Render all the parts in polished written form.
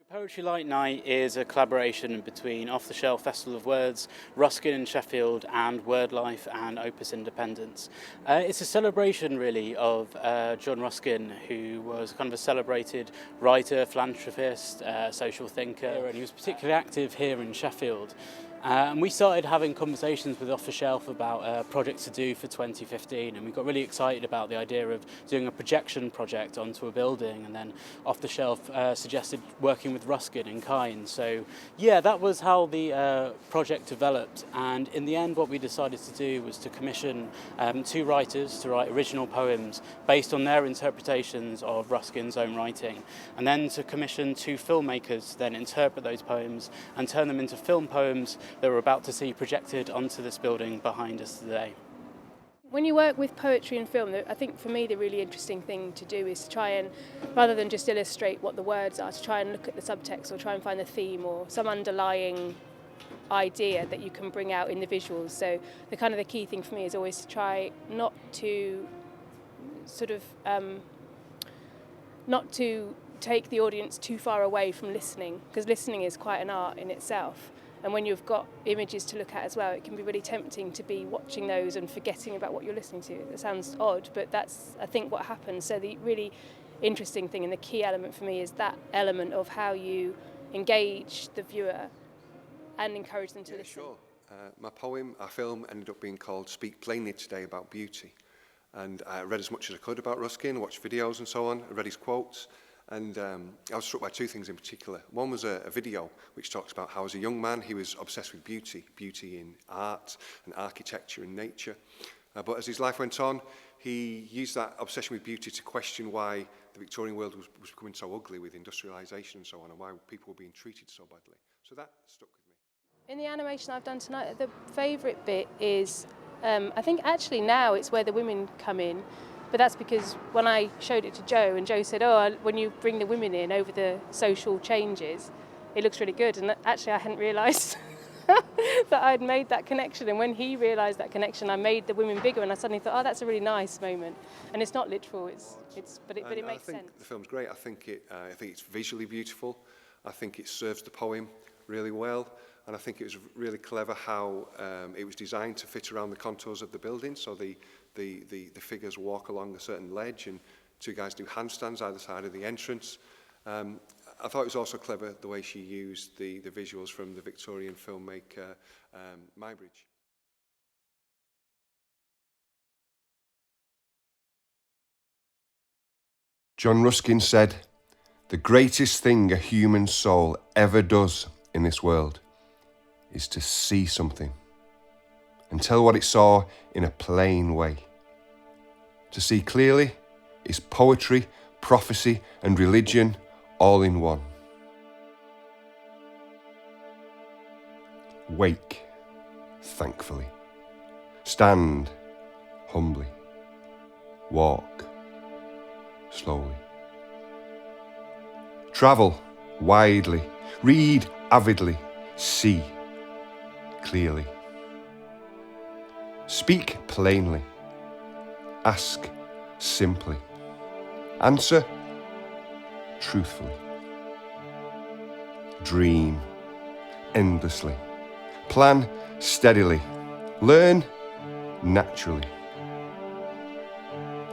Poetry Light Night is a collaboration between Off the Shelf Festival of Words, Ruskin in Sheffield and WordLife and Opus Independence. It's a celebration really of John Ruskin, who was kind of a celebrated writer, philanthropist, social thinker, and he was particularly active here in Sheffield. And we started having conversations with Off the Shelf about a project to do for 2015, and we got really excited about the idea of doing a projection project onto a building, and then Off the Shelf suggested working with Ruskin in kind. So yeah, that was how the project developed, and in the end what we decided to do was to commission two writers to write original poems based on their interpretations of Ruskin's own writing, and then to commission two filmmakers to then interpret those poems and turn them into film poems that we're about to see projected onto this building behind us today. When you work with poetry and film, I think for me the really interesting thing to do is to try and, rather than just illustrate what the words are, to try and look at the subtext or try and find the theme or some underlying idea that you can bring out in the visuals. So the key thing for me is always to try not to take the audience too far away from listening, because listening is quite an art in itself. And when you've got images to look at as well, it can be really tempting to be watching those and forgetting about what you're listening to. It sounds odd, but that's, I think, what happens. So the really interesting thing and the key element for me is that element of how you engage the viewer and encourage them to listen. Sure. My poem, our film, ended up being called Speak Plainly Today About Beauty. And I read as much as I could about Ruskin, watched videos and so on, I read his quotes. And I was struck by two things in particular. One was a video which talks about how as a young man he was obsessed with beauty in art and architecture and nature. But as his life went on, he used that obsession with beauty to question why the Victorian world was becoming so ugly with industrialisation and so on, and why people were being treated so badly. So that stuck with me. In the animation I've done tonight, the favourite bit is, I think actually now it's where the women come in. But that's because when I showed it to Joe, and Joe said, when you bring the women in over the social changes, it looks really good. And actually I hadn't realised that I'd made that connection. And when he realised that connection, I made the women bigger, and I suddenly thought, that's a really nice moment. And it's not literal, but it makes sense. I think the film's great. I think it's visually beautiful. I think it serves the poem really well. And I think it was really clever how it was designed to fit around the contours of the building. So the figures walk along a certain ledge, and two guys do handstands either side of the entrance. I thought it was also clever the way she used the visuals from the Victorian filmmaker Muybridge. John Ruskin said, "The greatest thing a human soul ever does in this world is to see something and tell what it saw in a plain way. To see clearly is poetry, prophecy, and religion all in one. Wake, thankfully. Stand, humbly. Walk, slowly. Travel widely. Read avidly. See clearly. Speak plainly. Ask simply. Answer truthfully. Dream endlessly. Plan steadily. Learn naturally.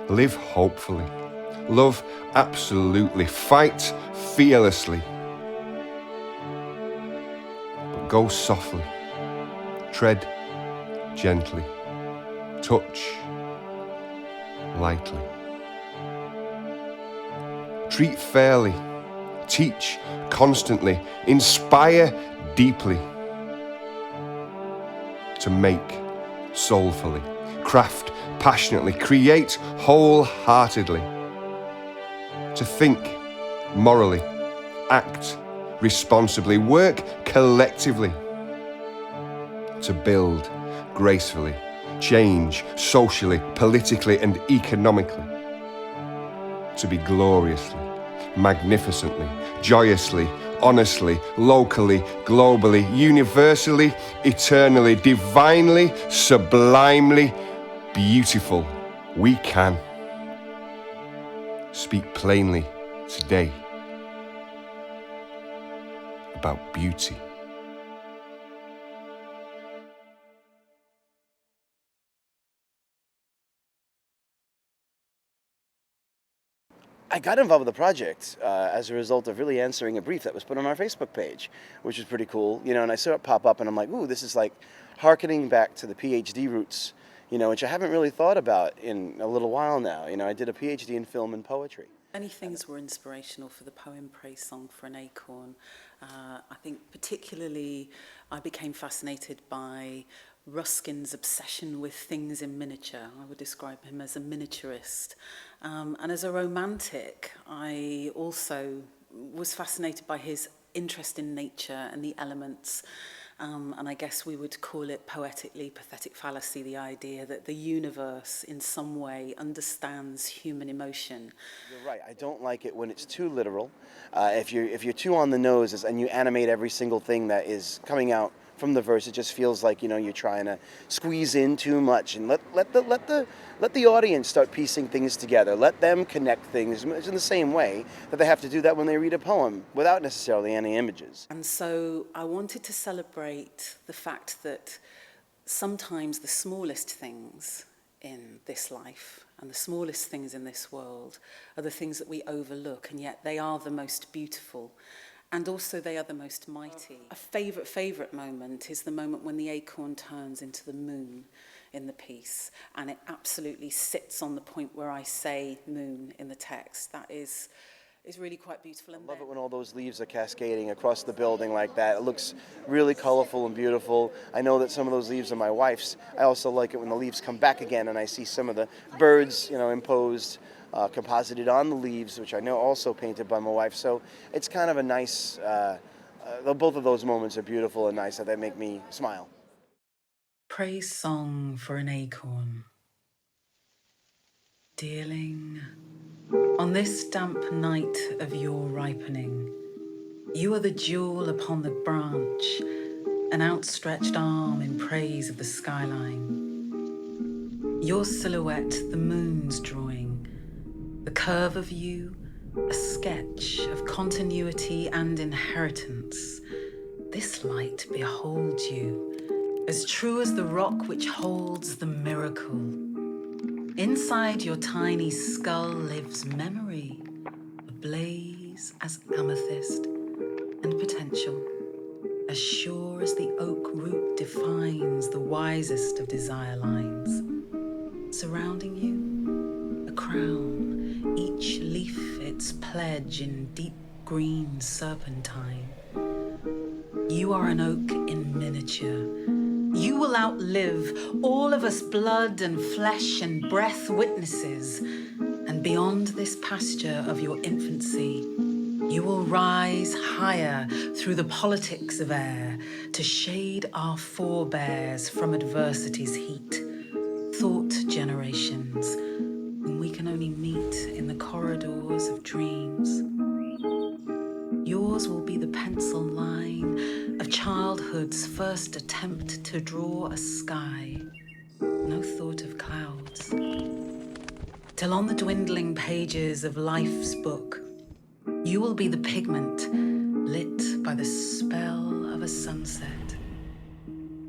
Live hopefully. Love absolutely. Fight fearlessly. But go softly. Tread gently. Touch lightly. Treat fairly. Teach constantly. Inspire deeply. To make soulfully. Craft passionately. Create wholeheartedly. To think morally. Act responsibly. Work collectively. To build gracefully. Change socially, politically, and economically. To be gloriously, magnificently, joyously, honestly, locally, globally, universally, eternally, divinely, sublimely, beautiful. We can. Speak plainly today about beauty. I got involved with the project as a result of really answering a brief that was put on our Facebook page, which was pretty cool, you know, and I saw it pop up and I'm like, ooh, this is like hearkening back to the PhD roots, you know, which I haven't really thought about in a little while now. You know, I did a PhD in film and poetry. Many things were inspirational for the poem Praise Song for an Acorn. I think particularly I became fascinated by Ruskin's obsession with things in miniature. I would describe him as a miniaturist. And as a romantic, I also was fascinated by his interest in nature and the elements. And I guess we would call it poetically pathetic fallacy, the idea that the universe in some way understands human emotion. You're right. I don't like it when it's too literal. If you're too on the nose and you animate every single thing that is coming out from the verse, it just feels like, you know, you're trying to squeeze in too much. And let the audience start piecing things together. Let them connect things in the same way that they have to do that when they read a poem without necessarily any images. And so I wanted to celebrate the fact that sometimes the smallest things in this life and the smallest things in this world are the things that we overlook, and yet they are the most beautiful. And also they are the most mighty. A favourite moment is the moment when the acorn turns into the moon in the piece, and it absolutely sits on the point where I say moon in the text. That is really quite beautiful. And I love it when all those leaves are cascading across the building like that. It looks really colorful and beautiful. I know that some of those leaves are my wife's. I also like it when the leaves come back again and I see some of the birds, you know, imposed, composited on the leaves, which I know also painted by my wife. So it's kind of a nice, both of those moments are beautiful and nice, that they make me smile. Praise Song for an Acorn. Dearling, on this damp night of your ripening, you are the jewel upon the branch, an outstretched arm in praise of the skyline. Your silhouette, the moon's drawing, the curve of you, a sketch of continuity and inheritance. This light beholds you, as true as the rock which holds the miracle. Inside your tiny skull lives memory, ablaze as amethyst and potential, as sure as the oak root defines the wisest of desire lines. Surrounding you, a crown, each leaf its pledge in deep green serpentine. You are an oak in miniature. You will outlive all of us blood and flesh and breath witnesses, and beyond this pasture of your infancy, you will rise higher through the politics of air to shade our forebears from adversity's heat, thought generations, whom we can only meet in the corridors of dreams. Yours will be the pencil line of childhood's first attempt to draw a sky, no thought of clouds. Till on the dwindling pages of life's book, you will be the pigment lit by the spell of a sunset,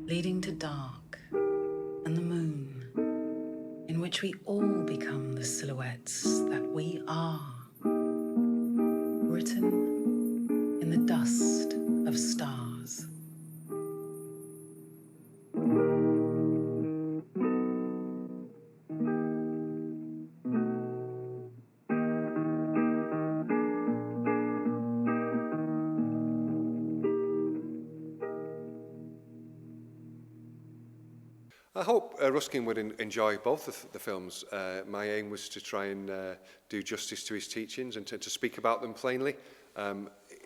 leading to dark and the moon, in which we all become the silhouettes that we are, written in the dust of stars. I hope Ruskin would enjoy both of the films. My aim was to try and do justice to his teachings and to speak about them plainly.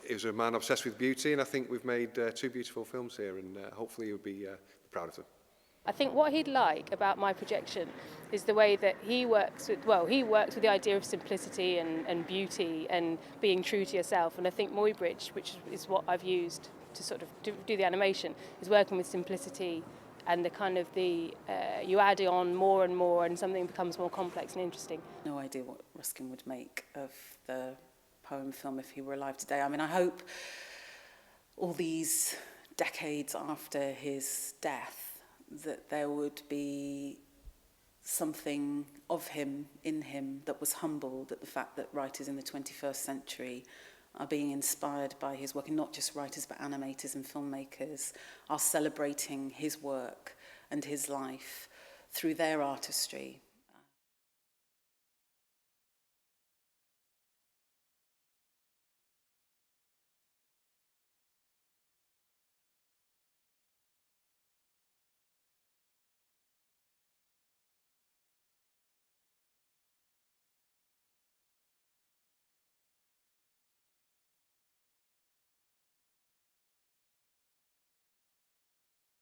He was a man obsessed with beauty, and I think we've made two beautiful films here, and hopefully you'll be proud of them. I think what he'd like about my projection is the way that he works with the idea of simplicity and beauty and being true to yourself. And I think Muybridge, which is what I've used to sort of do the animation, is working with simplicity and the kind of you add on more and more and something becomes more complex and interesting. No idea what Ruskin would make of the poem film if he were alive today. I mean, I hope all these decades after his death, that there would be something of him, in him, that was humbled at the fact that writers in the 21st century are being inspired by his work, and not just writers but animators and filmmakers are celebrating his work and his life through their artistry.